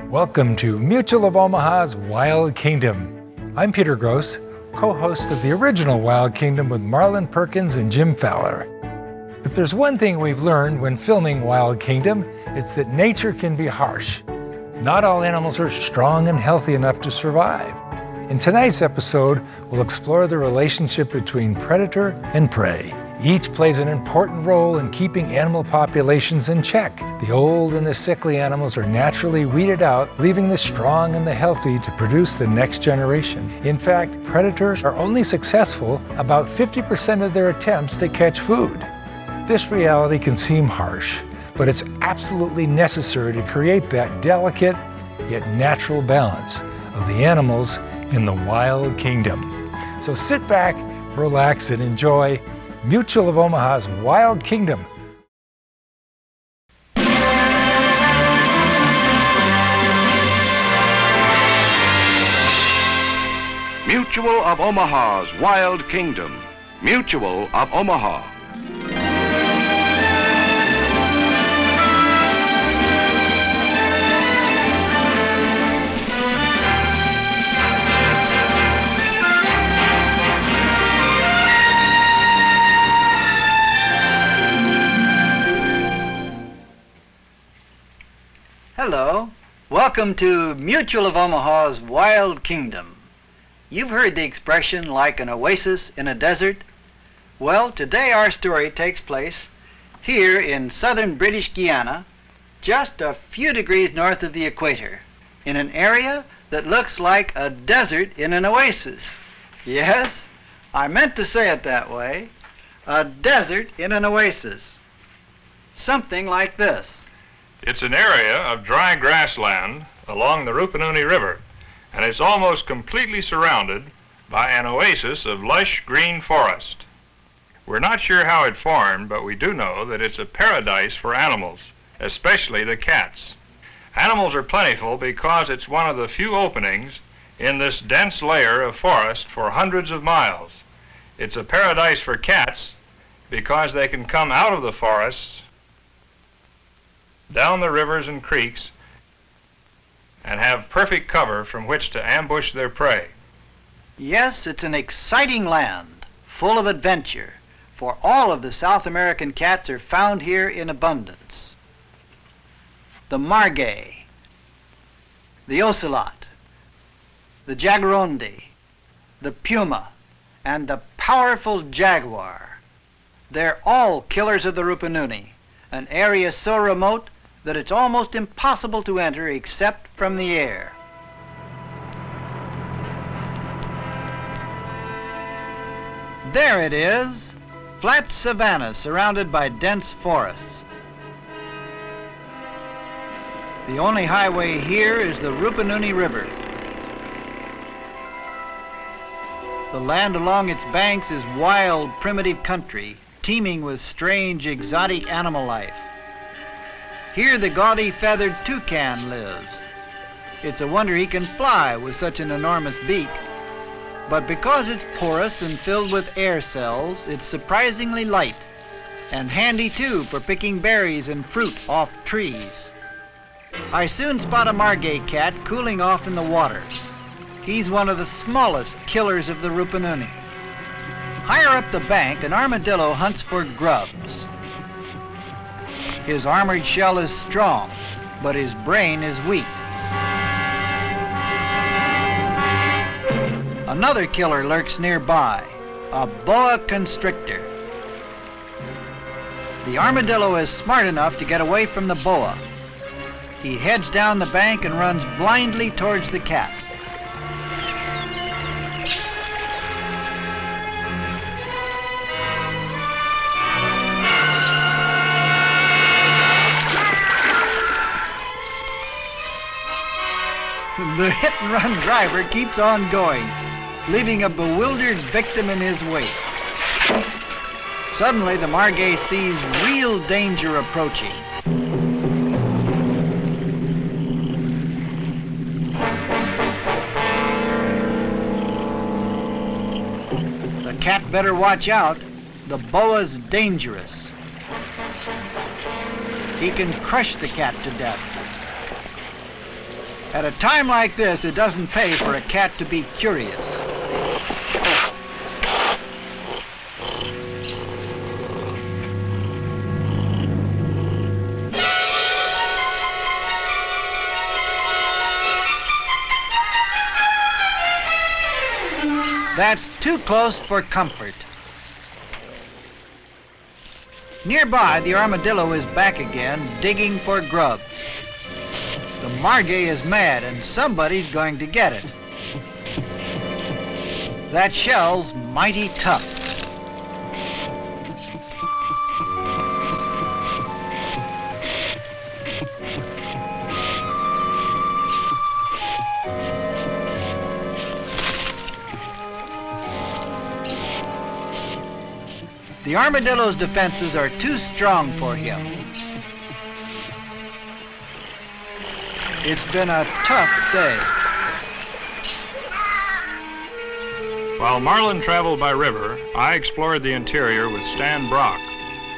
Welcome to Mutual of Omaha's Wild Kingdom. I'm Peter Gross, co-host of the original Wild Kingdom with Marlin, Perkins, and Jim Fowler. If there's one thing we've learned when filming Wild Kingdom, it's that nature can be harsh. Not all animals are strong and healthy enough to survive. In tonight's episode, we'll explore the relationship between predator and prey. Each plays an important role in keeping animal populations in check. The old and the sickly animals are naturally weeded out, leaving the strong and the healthy to produce the next generation. In fact, predators are only successful about 50% of their attempts to catch food. This reality can seem harsh, but it's absolutely necessary to create that delicate yet natural balance of the animals in the Wild Kingdom. So sit back, relax, and enjoy Mutual of Omaha's Wild Kingdom. Mutual of Omaha's Wild Kingdom. Mutual of Omaha. Hello, welcome to Mutual of Omaha's Wild Kingdom. You've heard the expression like an oasis in a desert. Well, today our story takes place here in southern British Guiana, just a few degrees north of the equator, in an area that looks like a desert in an oasis. Yes, I meant to say it that way, a desert in an oasis. Something like this. It's an area of dry grassland along the Rupununi River, and it's almost completely surrounded by an oasis of lush green forest. We're not sure how it formed, but we do know that it's a paradise for animals, especially the cats. Animals are plentiful because it's one of the few openings in this dense layer of forest for hundreds of miles. It's a paradise for cats because they can come out of the forests, down the rivers and creeks, and have perfect cover from which to ambush their prey. Yes, it's an exciting land, full of adventure, for all of the South American cats are found here in abundance. The margay, the ocelot, the jaguarundi, the Puma, and the powerful jaguar. They're all killers of the Rupununi, an area so remote that it's almost impossible to enter except from the air. There it is, flat savanna surrounded by dense forests. The only highway here is the Rupununi River. The land along its banks is wild, primitive country, teeming with strange, exotic animal life. Here the gaudy feathered toucan lives. It's a wonder he can fly with such an enormous beak. But because it's porous and filled with air cells, it's surprisingly light, and handy too for picking berries and fruit off trees. I soon spot a margay cat cooling off in the water. He's one of the smallest killers of the Rupununi. Higher up the bank, an armadillo hunts for grubs. His armored shell is strong, but his brain is weak. Another killer lurks nearby, a boa constrictor. The armadillo is smart enough to get away from the boa. He heads down the bank and runs blindly towards the cat. The hit-and-run driver keeps on going, leaving a bewildered victim in his wake. Suddenly, the margay sees real danger approaching. The cat better watch out. The boa's dangerous. He can crush the cat to death. At a time like this, it doesn't pay for a cat to be curious. That's too close for comfort. Nearby, the armadillo is back again, digging for grubs. The margay is mad, and somebody's going to get it. That shell's mighty tough. The armadillo's defenses are too strong for him. It's been a tough day. While Marlin traveled by river, I explored the interior with Stan Brock,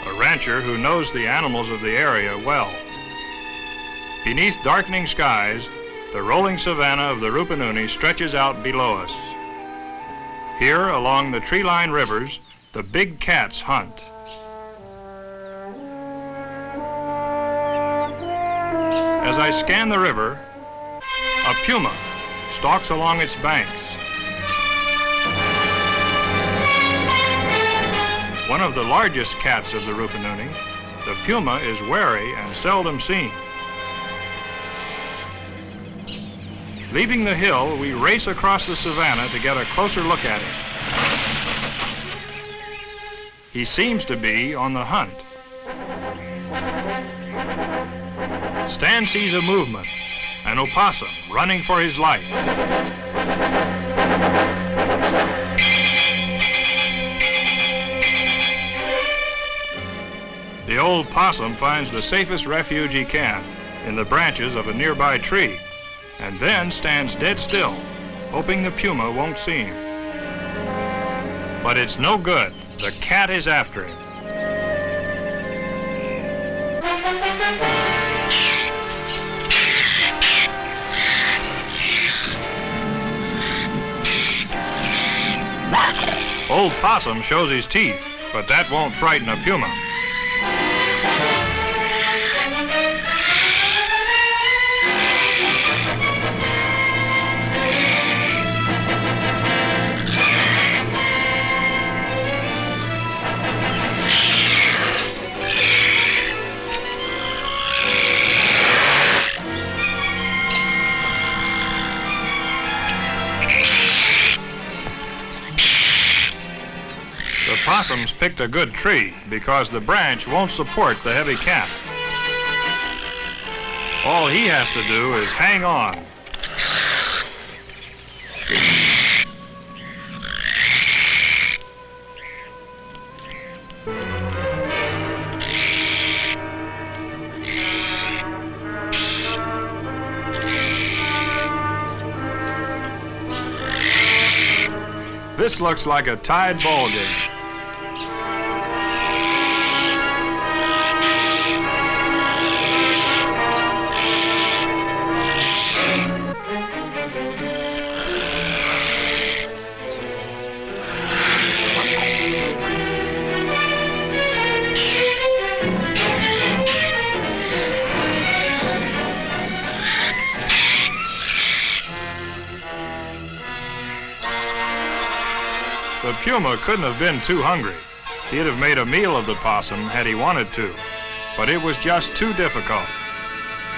a rancher who knows the animals of the area well. Beneath darkening skies, the rolling savanna of the Rupununi stretches out below us. Here, along the tree-lined rivers, the big cats hunt. As I scan the river, a puma stalks along its banks. One of the largest cats of the Rupununi, the puma is wary and seldom seen. Leaving the hill, we race across the savanna to get a closer look at him. He seems to be on the hunt. Stan sees a movement, an opossum running for his life. The old possum finds the safest refuge he can in the branches of a nearby tree, and then stands dead still, hoping the puma won't see him. But it's no good. The cat is after him. Old Possum shows his teeth, but that won't frighten a puma. Possum's picked a good tree because the branch won't support the heavy cat. All he has to do is hang on. This looks like a tied ball game. The puma couldn't have been too hungry. He'd have made a meal of the possum had he wanted to, but it was just too difficult.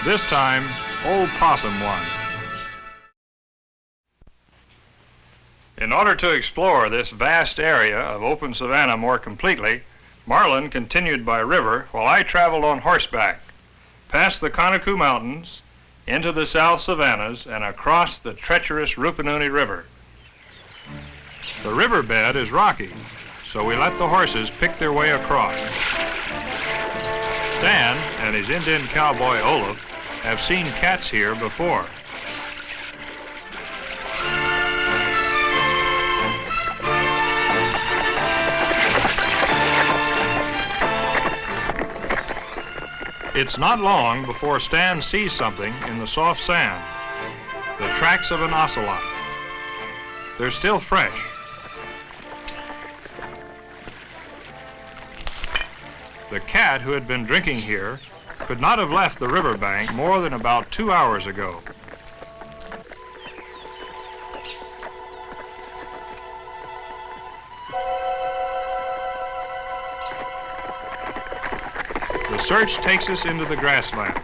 This time, old possum won. In order to explore this vast area of open savanna more completely, Marlin continued by river while I traveled on horseback, past the canoe mountains, into the South Savannas, and across the treacherous Rupununi River. The riverbed is rocky, so we let the horses pick their way across. Stan and his Indian cowboy Olaf have seen cats here before. It's not long before Stan sees something in the soft sand. the tracks of an ocelot. They're still fresh. The cat who had been drinking here could not have left the riverbank more than about 2 hours ago. The search takes us into the grasslands.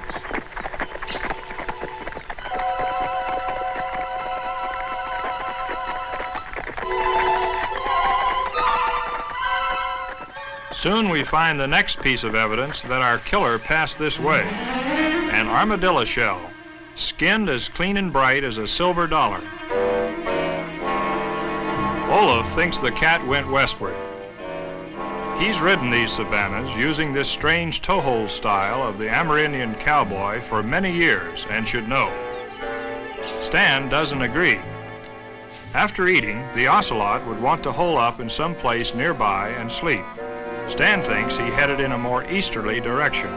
Soon we find the next piece of evidence that our killer passed this way, an armadillo shell, skinned as clean and bright as a silver dollar. Olaf thinks the cat went westward. He's ridden these savannas using this strange toehold style of the Amerindian cowboy for many years and should know. Stan doesn't agree. After eating, the ocelot would want to hole up in some place nearby and sleep. Stan thinks he headed in a more easterly direction.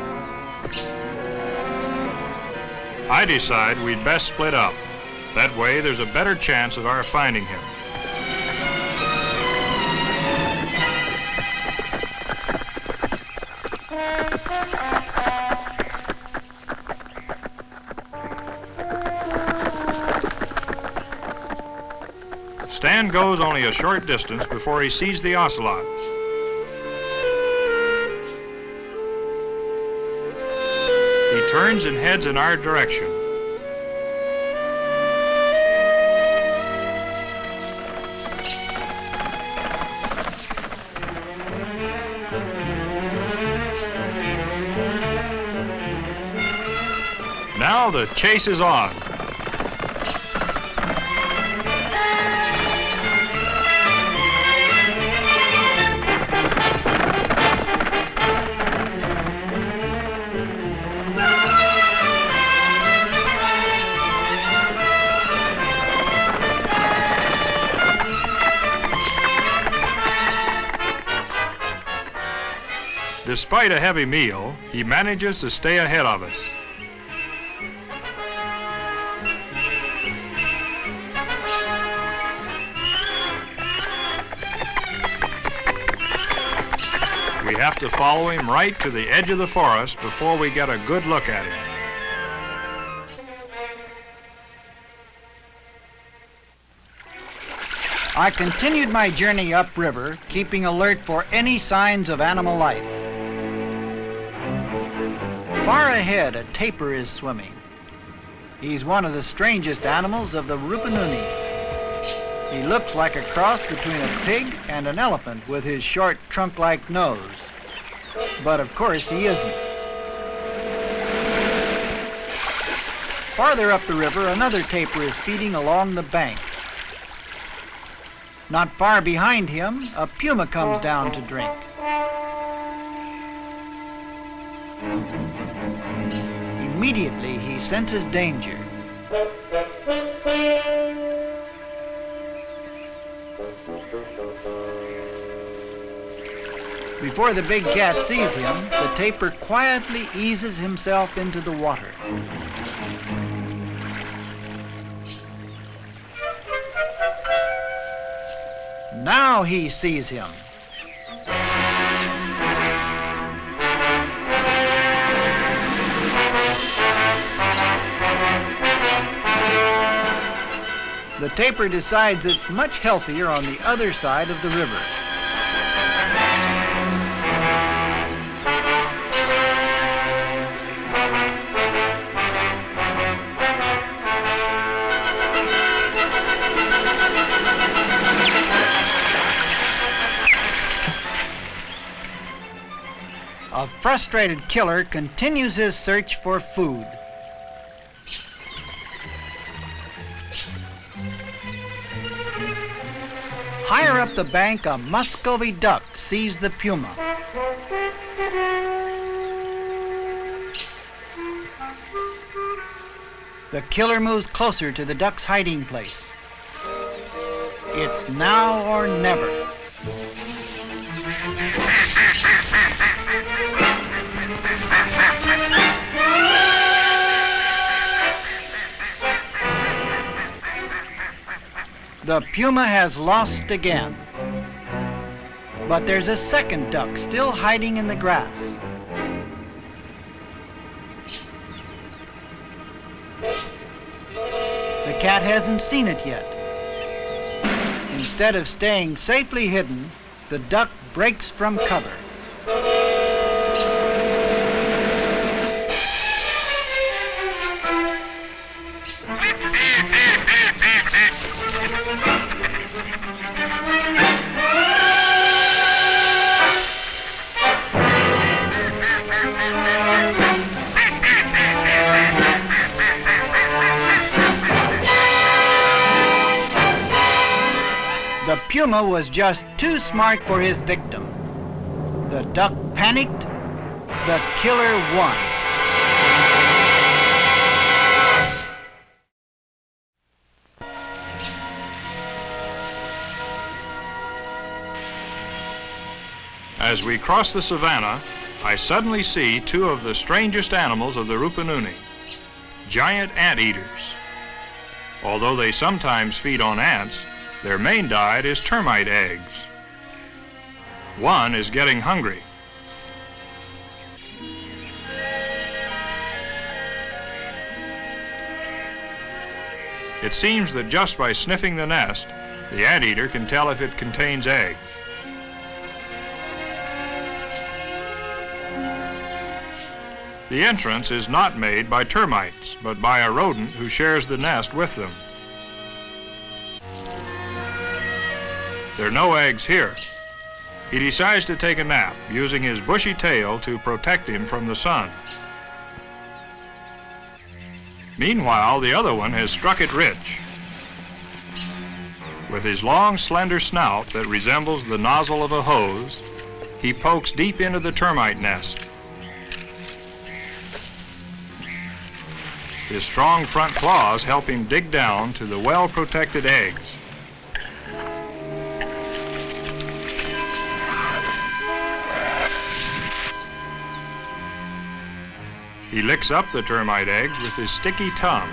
I decide we'd best split up. That way there's a better chance of our finding him. Stan goes only a short distance before he sees the ocelot. He turns and heads in our direction. Now the chase is on. Despite a heavy meal, he manages to stay ahead of us. We have to follow him right to the edge of the forest before we get a good look at him. I continued my journey upriver, keeping alert for any signs of animal life. Far ahead, a tapir is swimming. He's one of the strangest animals of the Rupununi. He looks like a cross between a pig and an elephant with his short trunk-like nose. But of course he isn't. Farther up the river, another tapir is feeding along the bank. Not far behind him, a puma comes down to drink. Immediately, he senses danger. Before the big cat sees him, the tapir quietly eases himself into the water. Now he sees him. The tapir decides it's much healthier on the other side of the river. A frustrated killer continues his search for food. Higher up the bank, a Muscovy duck sees the puma. The killer moves closer to the duck's hiding place. It's now or never. The Puma has lost again. But there's a second duck still hiding in the grass. The cat hasn't seen it yet. Instead of staying safely hidden, the duck breaks from cover. The Puma was just too smart for his victim. The duck panicked. The killer won. As we cross the savannah, I suddenly see two of the strangest animals of the Rupununi, giant anteaters. Although they sometimes feed on ants, their main diet is termite eggs. One is getting hungry. It seems that just by sniffing the nest, the anteater can tell if it contains eggs. The entrance is not made by termites, but by a rodent who shares the nest with them. There are no eggs here. He decides to take a nap, using his bushy tail to protect him from the sun. Meanwhile, the other one has struck it rich. With his long, slender snout that resembles the nozzle of a hose, he pokes deep into the termite nest. His strong front claws help him dig down to the well-protected eggs. He licks up the termite eggs with his sticky tongue.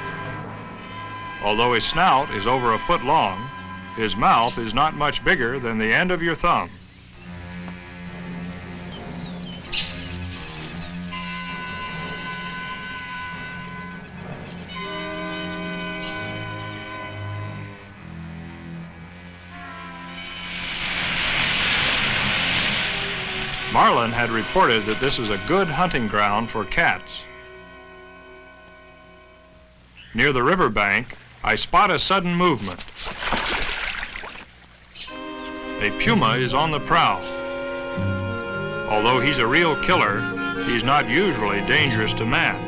Although his snout is over a foot long, his mouth is not much bigger than the end of your thumb. Marlin had reported that this is a good hunting ground for cats. Near the riverbank, I spot a sudden movement. A puma is on the prowl. Although he's a real killer, he's not usually dangerous to man.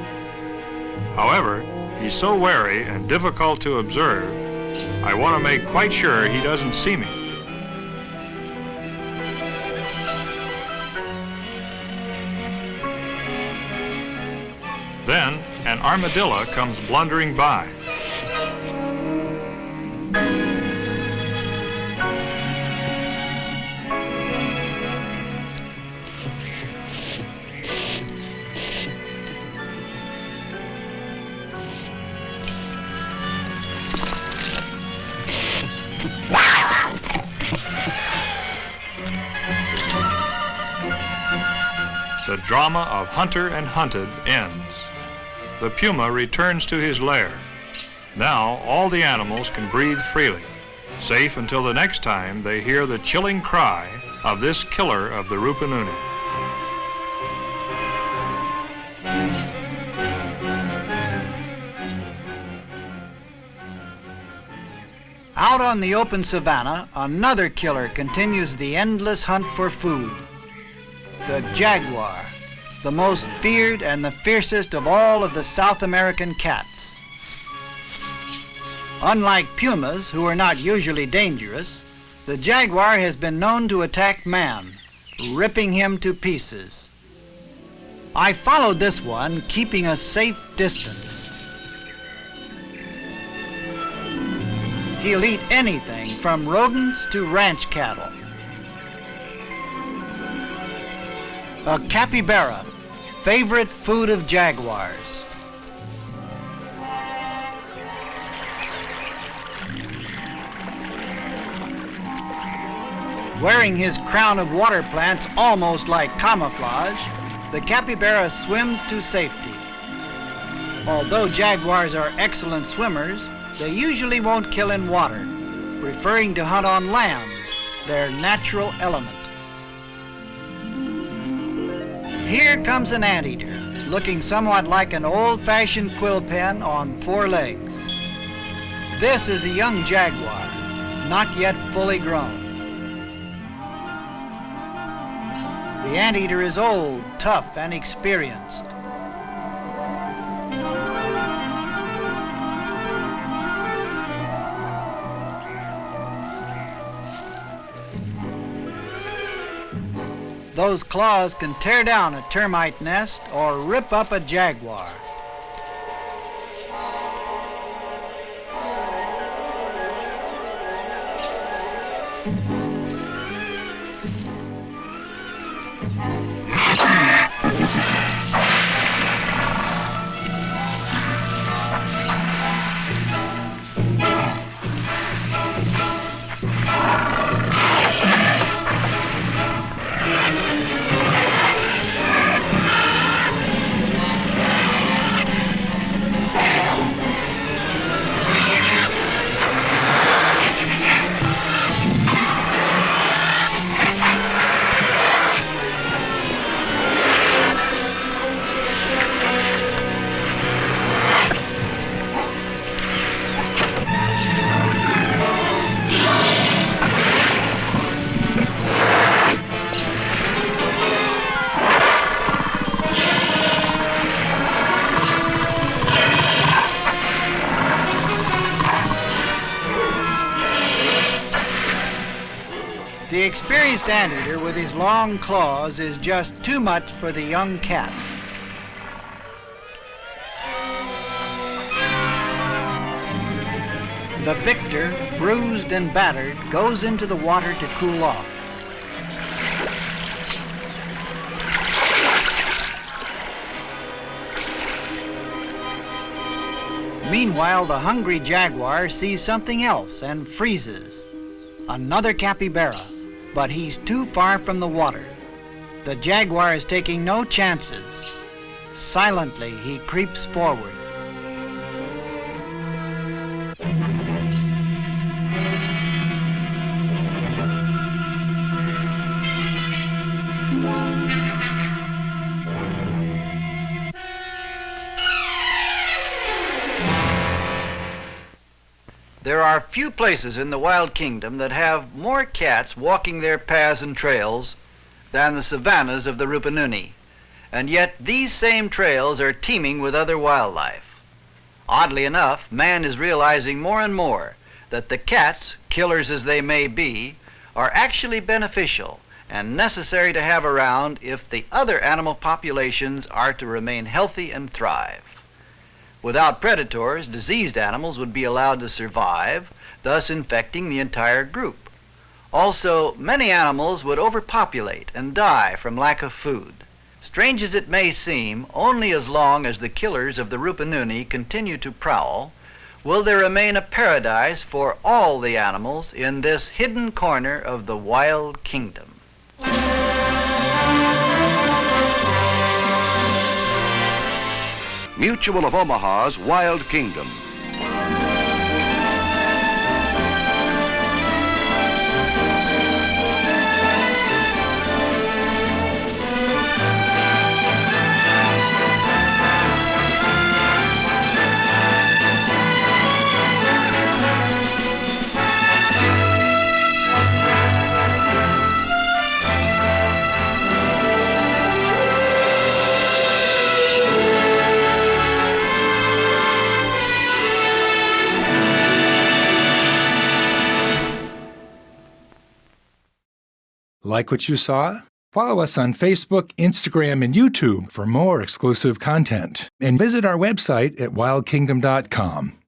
However, he's so wary and difficult to observe, I want to make quite sure he doesn't see me. Then, an armadillo comes blundering by. The drama of hunter and hunted ends. The puma returns to his lair. Now all the animals can breathe freely, safe until the next time they hear the chilling cry of this killer of the Rupununi. Out on the open savanna, another killer continues the endless hunt for food. The jaguar, the most feared and the fiercest of all of the South American cats. Unlike pumas, who are not usually dangerous, the jaguar has been known to attack man, ripping him to pieces. I followed this one, keeping a safe distance. He'll eat anything from rodents to ranch cattle. A capybara, favorite food of jaguars. Wearing his crown of water plants almost like camouflage, the capybara swims to safety. Although jaguars are excellent swimmers, they usually won't kill in water, preferring to hunt on land, their natural element. Here comes an anteater, looking somewhat like an old-fashioned quill pen on 4 legs. This is a young jaguar, not yet fully grown. The anteater is old, tough, and experienced. Those claws can tear down a termite nest or rip up a jaguar. The experienced anteater with his long claws is just too much for the young cat. The victor, bruised and battered, goes into the water to cool off. Meanwhile, the hungry jaguar sees something else and freezes. Another capybara, but he's too far from the water. The jaguar is taking no chances. Silently, he creeps forward. There are few places in the wild kingdom that have more cats walking their paths and trails than the savannas of the Rupununi, and yet these same trails are teeming with other wildlife. Oddly enough, man is realizing more and more that the cats, killers as they may be, are actually beneficial and necessary to have around if the other animal populations are to remain healthy and thrive. Without predators, diseased animals would be allowed to survive, thus infecting the entire group. Also, many animals would overpopulate and die from lack of food. Strange as it may seem, only as long as the killers of the Rupununi continue to prowl, will there remain a paradise for all the animals in this hidden corner of the wild kingdom. Mutual of Omaha's Wild Kingdom. Like what you saw? Follow us on Facebook, Instagram, and YouTube for more exclusive content. And visit our website at wildkingdom.com.